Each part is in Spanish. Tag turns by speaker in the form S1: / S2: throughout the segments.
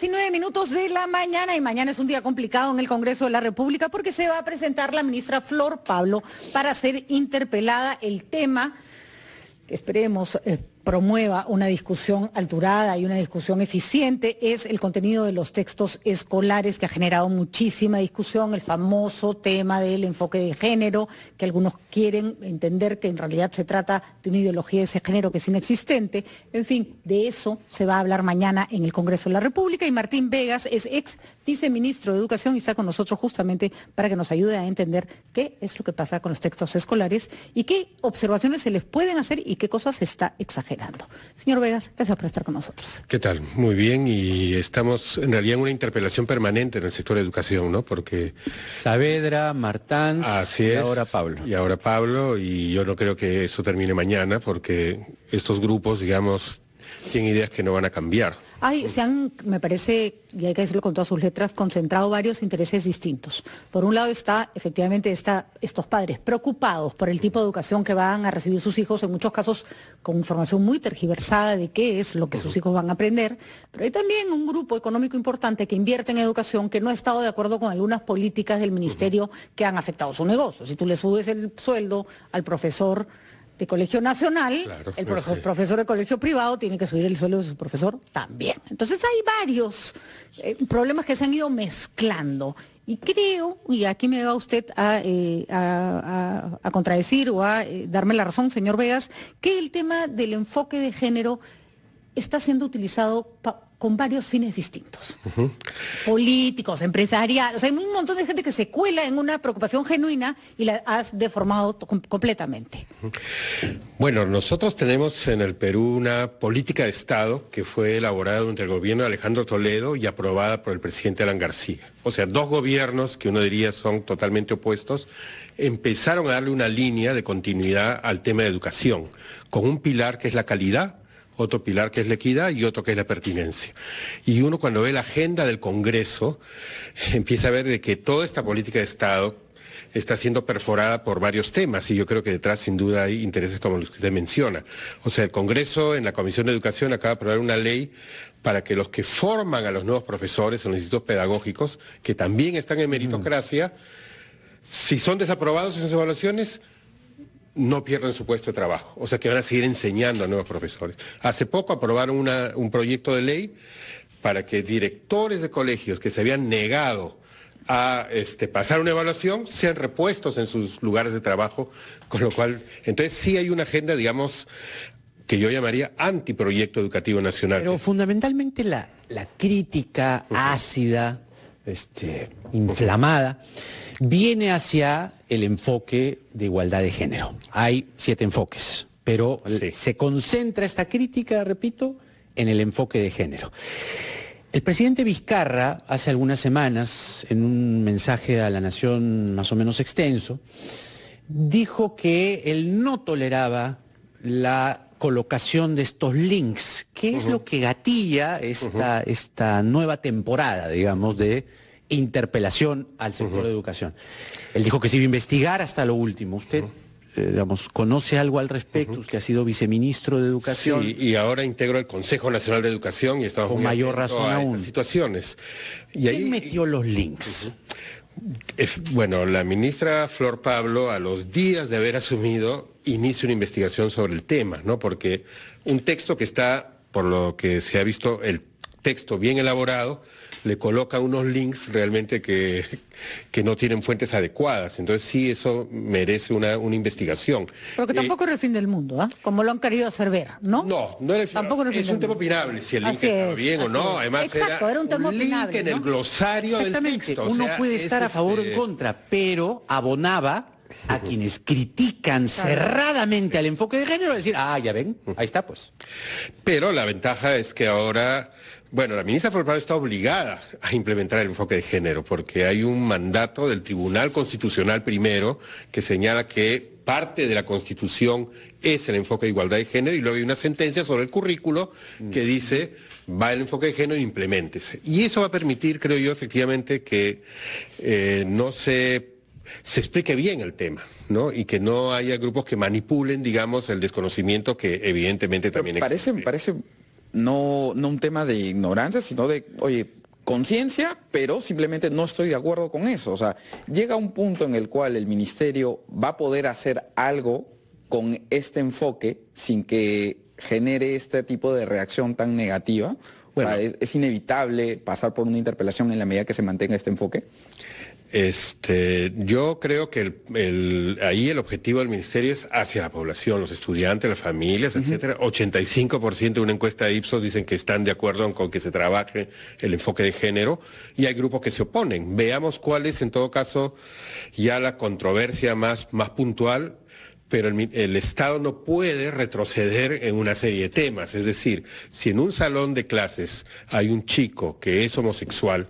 S1: 9:19 de la mañana y mañana es un día complicado en el Congreso de la República porque se va a presentar la ministra Flor Pablo para ser interpelada. El tema que esperemos promueva una discusión alturada y una discusión eficiente es el contenido de los textos escolares, que ha generado muchísima discusión, el famoso tema del enfoque de género, que algunos quieren entender que en realidad se trata de una ideología de ese género que es inexistente. En fin, de eso se va a hablar mañana en el Congreso de la República y Martín Vegas es ex viceministro de Educación y está con nosotros justamente para que nos ayude a entender qué es lo que pasa con los textos escolares y qué observaciones se les pueden hacer y qué cosas se está exagerando. Señor Vegas, gracias por estar con nosotros.
S2: ¿Qué tal? Muy bien, y estamos en realidad en una interpelación permanente en el sector de educación, ¿no? Porque
S3: Saavedra, Martans,
S2: así es,
S3: y ahora Pablo.
S2: Y ahora Pablo, y yo no creo que eso termine mañana, porque estos grupos, digamos, tienen ideas que no van a cambiar.
S1: Me parece, y hay que decirlo con todas sus letras, concentrado varios intereses distintos. Por un lado está, efectivamente, estos padres preocupados por el tipo de educación que van a recibir sus hijos, en muchos casos con información muy tergiversada de qué es lo que sus hijos van a aprender, pero hay también un grupo económico importante que invierte en educación que no ha estado de acuerdo con algunas políticas del ministerio que han afectado su negocio. Si tú le subes el sueldo al profesor de colegio nacional, claro, el profesor de colegio privado tiene que subir el sueldo de su profesor también. Entonces hay varios problemas que se han ido mezclando. Y creo, y aquí me va usted a contradecir o a darme la razón, señor Vegas, que el tema del enfoque de género está siendo utilizado con varios fines distintos. Políticos, empresariales, o sea, hay un montón de gente que se cuela en una preocupación genuina y la has deformado completamente.
S2: Bueno, nosotros tenemos en el Perú una política de Estado que fue elaborada durante el gobierno de Alejandro Toledo y aprobada por el presidente Alan García. O sea, dos gobiernos que uno diría son totalmente opuestos, empezaron a darle una línea de continuidad al tema de educación, con un pilar que es la calidad, otro pilar que es la equidad y otro que es la pertinencia. Y uno cuando ve la agenda del Congreso empieza a ver de que toda esta política de Estado está siendo perforada por varios temas y yo creo que detrás sin duda hay intereses como los que usted menciona. O sea, el Congreso en la Comisión de Educación acaba de aprobar una ley para que los que forman a los nuevos profesores en los institutos pedagógicos, que también están en meritocracia, si son desaprobados en sus evaluaciones, no pierden su puesto de trabajo, o sea que van a seguir enseñando a nuevos profesores. Hace poco aprobaron un proyecto de ley para que directores de colegios que se habían negado a pasar una evaluación sean repuestos en sus lugares de trabajo, con lo cual, entonces sí hay una agenda, digamos, que yo llamaría antiproyecto educativo nacional.
S3: Pero fundamentalmente la crítica ácida, inflamada, viene hacia el enfoque de igualdad de género. Hay 7 enfoques, pero se concentra esta crítica, repito, en el enfoque de género. El presidente Vizcarra, hace algunas semanas, en un mensaje a la Nación más o menos extenso, dijo que él no toleraba la colocación de estos links, que es lo que gatilla esta nueva temporada, digamos, de interpelación al sector de educación. Él dijo que se iba a investigar hasta lo último. Usted, digamos, ¿conoce algo al respecto? Usted ha sido viceministro de Educación.
S2: Sí, y ahora integro el Consejo Nacional de Educación y estamos
S3: con mayor razón
S2: a
S3: aún.
S2: Estas situaciones.
S3: ¿Quién metió los links?
S2: Bueno, la ministra Flor Pablo, a los días de haber asumido, inicia una investigación sobre el tema, ¿no? Porque un texto que está, por lo que se ha visto, el texto bien elaborado, le coloca unos links realmente que no tienen fuentes adecuadas. Entonces sí, eso merece una investigación.
S1: Pero que tampoco era el fin del mundo, ¿ah? Como lo han querido hacer ver, ¿no?
S2: No era el fin.
S1: Tampoco era el fin
S2: es un tema opinable, si el link estaba bien o no. Además
S1: era un tema
S2: link
S1: opinable,
S2: en el glosario del texto.
S3: Uno puede estar a favor o en contra, pero abonaba a quienes critican cerradamente al enfoque de género, decir, ya ven, ahí está pues.
S2: Pero la ventaja es que ahora, bueno, la ministra Flor Pablo está obligada a implementar el enfoque de género, porque hay un mandato del Tribunal Constitucional primero que señala que parte de la Constitución es el enfoque de igualdad de género y luego hay una sentencia sobre el currículo que dice va el enfoque de género e impleméntese. Y eso va a permitir, creo yo, efectivamente que no se explique bien el tema, ¿no? Y que no haya grupos que manipulen, digamos, el desconocimiento que evidentemente también existe.
S4: Parece no un tema de ignorancia, sino de, oye, conciencia, pero simplemente no estoy de acuerdo con eso. O sea, llega un punto en el cual el ministerio va a poder hacer algo con este enfoque sin que genere este tipo de reacción tan negativa. Bueno, o sea, es inevitable pasar por una interpelación en la medida que se mantenga este enfoque.
S2: Yo creo que ahí el objetivo del ministerio es hacia la población, los estudiantes, las familias, etcétera. 85% de una encuesta de Ipsos dicen que están de acuerdo con que se trabaje el enfoque de género, y hay grupos que se oponen. Veamos cuál es, en todo caso, ya la controversia más puntual. Pero el Estado no puede retroceder en una serie de temas. Es decir, si en un salón de clases hay un chico que es homosexual,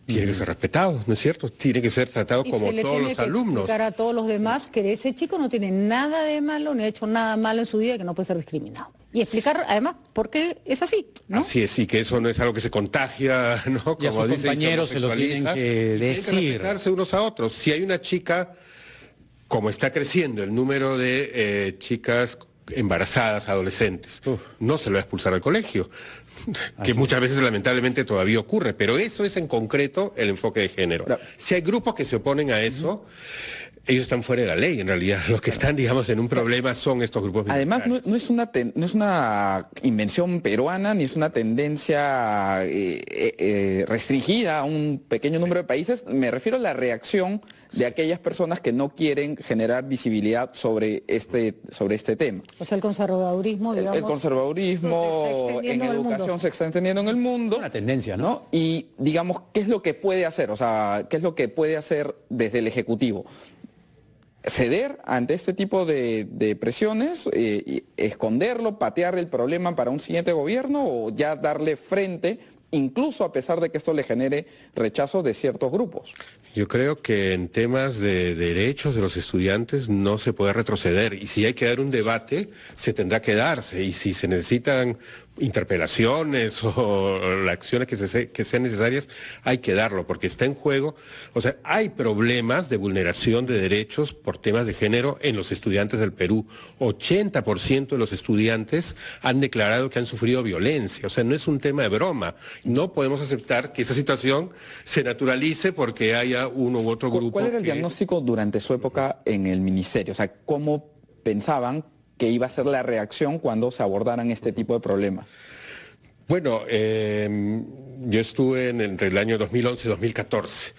S2: tiene que ser respetado, ¿no es cierto? Tiene que ser tratado como todos los alumnos. Y se le tiene que explicar
S1: a todos los demás que ese chico no tiene nada de malo, ni ha hecho nada malo en su vida, y que no puede ser discriminado. Y explicar, además, por qué es así, ¿no?
S2: Así es, y que eso no es algo que se contagia, ¿no? Como
S3: y a sus compañeros se lo tienen que decir. Tienen que
S2: respetarse unos a otros. Si hay una chica, como está creciendo el número de chicas embarazadas, adolescentes, no se lo va a expulsar al colegio, que muchas veces lamentablemente todavía ocurre, pero eso es en concreto el enfoque de género. Si hay grupos que se oponen a eso, ellos están fuera de la ley, en realidad. Los que están, digamos, en un problema son estos grupos militares.
S4: Además, no es una invención peruana, ni es una tendencia restringida a un pequeño número de países. Me refiero a la reacción de aquellas personas que no quieren generar visibilidad sobre este tema.
S1: O sea, el conservadurismo, digamos.
S4: El conservadurismo en educación se está extendiendo en el mundo.
S3: Una tendencia, ¿no?
S4: Y, digamos, ¿qué es lo que puede hacer? O sea, ¿qué es lo que puede hacer desde el Ejecutivo? Ceder ante este tipo de presiones, esconderlo, patear el problema para un siguiente gobierno, o ya darle frente, incluso a pesar de que esto le genere rechazo de ciertos grupos.
S2: Yo creo que en temas de derechos de los estudiantes no se puede retroceder, y si hay que dar un debate, se tendrá que darse, y si se necesitan interpelaciones o las acciones que sean necesarias, hay que darlo, porque está en juego. O sea, hay problemas de vulneración de derechos por temas de género en los estudiantes del Perú. 80% de los estudiantes han declarado que han sufrido violencia. O sea, no es un tema de broma. No podemos aceptar que esa situación se naturalice porque haya uno u otro grupo.
S4: ¿Cuál era el diagnóstico durante su época en el ministerio? O sea, ¿cómo pensaban que iba a ser la reacción cuando se abordaran este tipo de problemas?
S2: Bueno, yo estuve entre el año 2011 y 2014.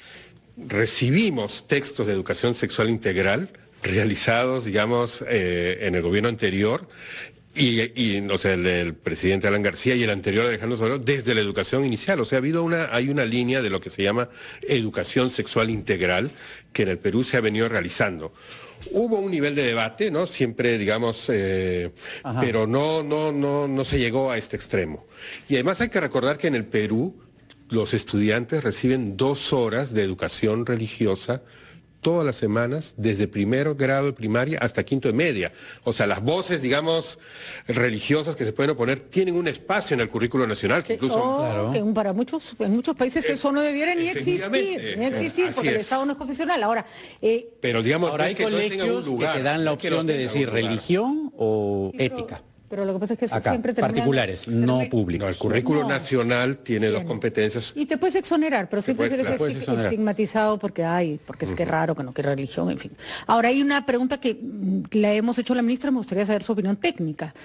S2: Recibimos textos de educación sexual integral realizados, digamos, en el gobierno anterior, o sea, el presidente Alan García y el anterior Alejandro Toledo, desde la educación inicial. O sea, hay una línea de lo que se llama educación sexual integral que en el Perú se ha venido realizando. Hubo un nivel de debate, ¿no? Siempre, digamos, pero no se llegó a este extremo. Y además hay que recordar que en el Perú los estudiantes reciben 2 horas de educación religiosa todas las semanas, desde primero grado de primaria hasta quinto de media. O sea, las voces, digamos, religiosas que se pueden oponer tienen un espacio en el currículo nacional que incluso...
S1: Claro. Que en muchos países eso no debiera ni existir, porque el Estado no es confesional. Ahora,
S2: pero digamos,
S3: ahora hay colegios que te dan la opción de decir religión o ética.
S1: Pero lo que pasa es que
S3: acá,
S1: siempre termina...
S3: particulares, no públicos.
S2: No, el currículo nacional tiene 2 competencias.
S1: Y te puedes exonerar, pero siempre eres estigmatizado porque es que raro, que no quiere religión, en fin. Ahora hay una pregunta que le hemos hecho a la ministra, me gustaría saber su opinión técnica.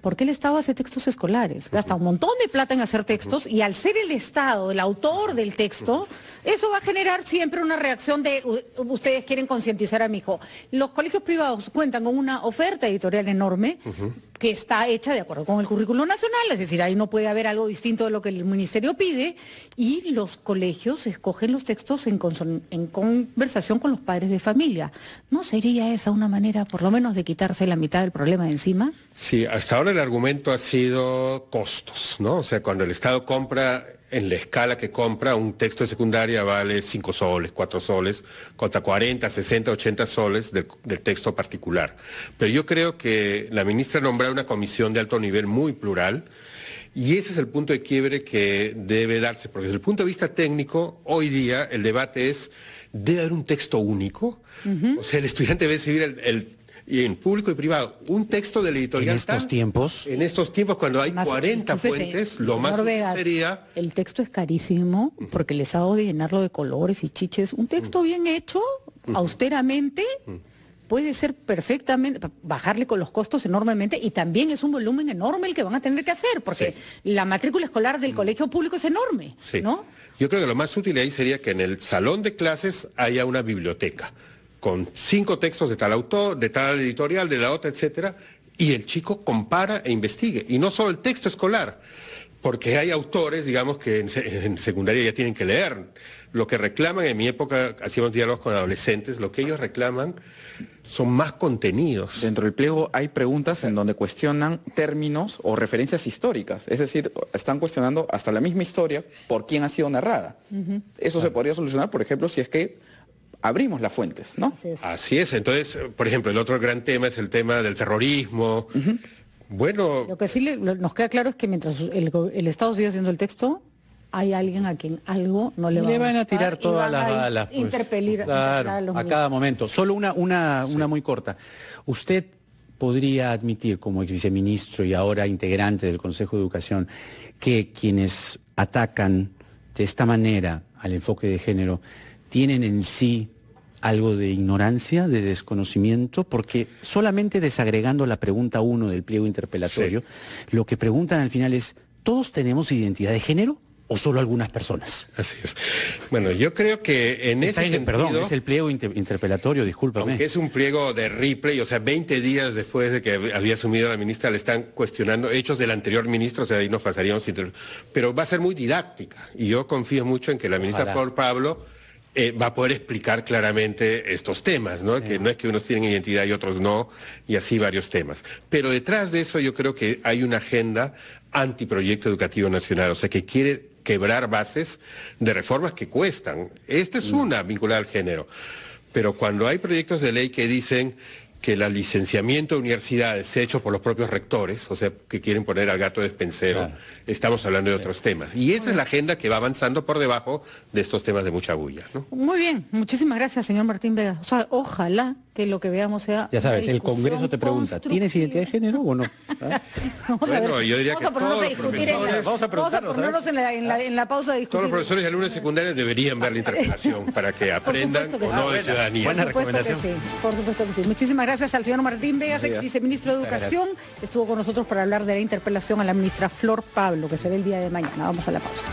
S1: ¿Por qué el Estado hace textos escolares? Gasta un montón de plata en hacer textos, y al ser el Estado el autor del texto, eso va a generar siempre una reacción de ustedes quieren concientizar a mi hijo. Los colegios privados cuentan con una oferta editorial enorme que está hecha de acuerdo con el currículo nacional, es decir, ahí no puede haber algo distinto de lo que el ministerio pide, y los colegios escogen los textos en conversación con los padres de familia. ¿No sería esa una manera, por lo menos, de quitarse la mitad del problema de encima?
S2: Sí, hasta ahora el argumento ha sido costos, ¿no? O sea, cuando el Estado compra, en la escala que compra, un texto de secundaria vale 5 soles, 4 soles, contra 40, 60, 80 soles del texto particular. Pero yo creo que la ministra ha nombrado una comisión de alto nivel muy plural, y ese es el punto de quiebre que debe darse, porque desde el punto de vista técnico, hoy día el debate es, ¿debe haber un texto único? O sea, el estudiante debe recibir y en público y privado. Un texto del editorial
S3: En estos tiempos.
S2: En estos tiempos, cuando hay
S1: Más,
S2: 40
S1: discúlpese,
S2: fuentes, lo más
S1: señor
S2: útil
S1: Vegas,
S2: sería...
S1: el texto es carísimo porque les hago de llenarlo de colores y chiches. Un texto bien hecho, austeramente, puede ser perfectamente, bajarle con los costos enormemente, y también es un volumen enorme el que van a tener que hacer, porque la matrícula escolar del colegio público es enorme,
S2: Sí.
S1: ¿no?
S2: Yo creo que lo más útil ahí sería que en el salón de clases haya una biblioteca con 5 textos de tal autor, de tal editorial, de la otra, etcétera, y el chico compara e investigue. Y no solo el texto escolar, porque hay autores, digamos, que en secundaria ya tienen que leer. Lo que reclaman, en mi época hacíamos diálogos con adolescentes, lo que ellos reclaman son más contenidos.
S4: Dentro del pliego hay preguntas en donde cuestionan términos o referencias históricas. Es decir, están cuestionando hasta la misma historia por quién ha sido narrada. Eso se podría solucionar, por ejemplo, si es que abrimos las fuentes, ¿no?
S1: Así es.
S2: Así es. Entonces, por ejemplo, el otro gran tema es el tema del terrorismo. Bueno,
S1: Lo que sí nos queda claro es que mientras el Estado sigue haciendo el texto, hay alguien a quien algo no le va a
S3: Le van a
S1: gustar
S3: tirar
S1: y
S3: todas
S1: van
S3: las
S1: a
S3: balas. Pues.
S1: interpelar
S3: Claro,
S1: a los
S3: a
S1: niños.
S3: cada momento. Solo una muy corta. ¿Usted podría admitir, como ex viceministro y ahora integrante del Consejo de Educación, que quienes atacan de esta manera al enfoque de género tienen en sí algo de ignorancia, de desconocimiento? Porque solamente desagregando la pregunta 1 del pliego interpelatorio, lo que preguntan al final es, ¿todos tenemos identidad de género o solo algunas personas?
S2: así es. Bueno, yo creo que en ese sentido...
S3: Perdón, es el pliego interpelatorio, discúlpame.
S2: Aunque es un pliego de replay, o sea, 20 días después de que había asumido la ministra, le están cuestionando hechos del anterior ministro, o sea, ahí nos pasaríamos... Pero va a ser muy didáctica, y yo confío mucho en que la ministra
S3: Ojalá.
S2: Flor Pablo va a poder explicar claramente estos temas, ¿no? Sí. Que no es que unos tienen identidad y otros no, y así varios temas. Pero detrás de eso yo creo que hay una agenda antiproyecto educativo nacional, o sea, que quiere quebrar bases de reformas que cuestan. Esta es una vinculada al género. Pero cuando hay proyectos de ley que dicen que el licenciamiento de universidades es hecho por los propios rectores, o sea, que quieren poner al gato despensero, claro, estamos hablando de otros temas. Y esa es la agenda que va avanzando por debajo de estos temas de mucha bulla, ¿no?
S1: Muy bien, muchísimas gracias, señor Martín Vega. O sea, ojalá que lo que veamos sea...
S3: Ya sabes, el Congreso te pregunta, ¿tienes identidad de género o no? ¿Ah?
S1: Vamos a ver,
S2: yo diría
S1: vamos
S2: que
S1: a ponernos
S2: todos
S1: a discutir,
S2: vamos
S1: a ponernos en la pausa de discutir.
S2: Todos los profesores de alumnos secundarios deberían ver la interpelación para que aprendan
S1: que
S2: o
S1: sí.
S2: no de ciudadanía.
S1: Por supuesto que sí, por supuesto que sí. Muchísimas gracias al señor Martín Vegas, ex viceministro de Educación. Estuvo con nosotros para hablar de la interpelación a la ministra Flor Pablo, que será el día de mañana. Vamos a la pausa.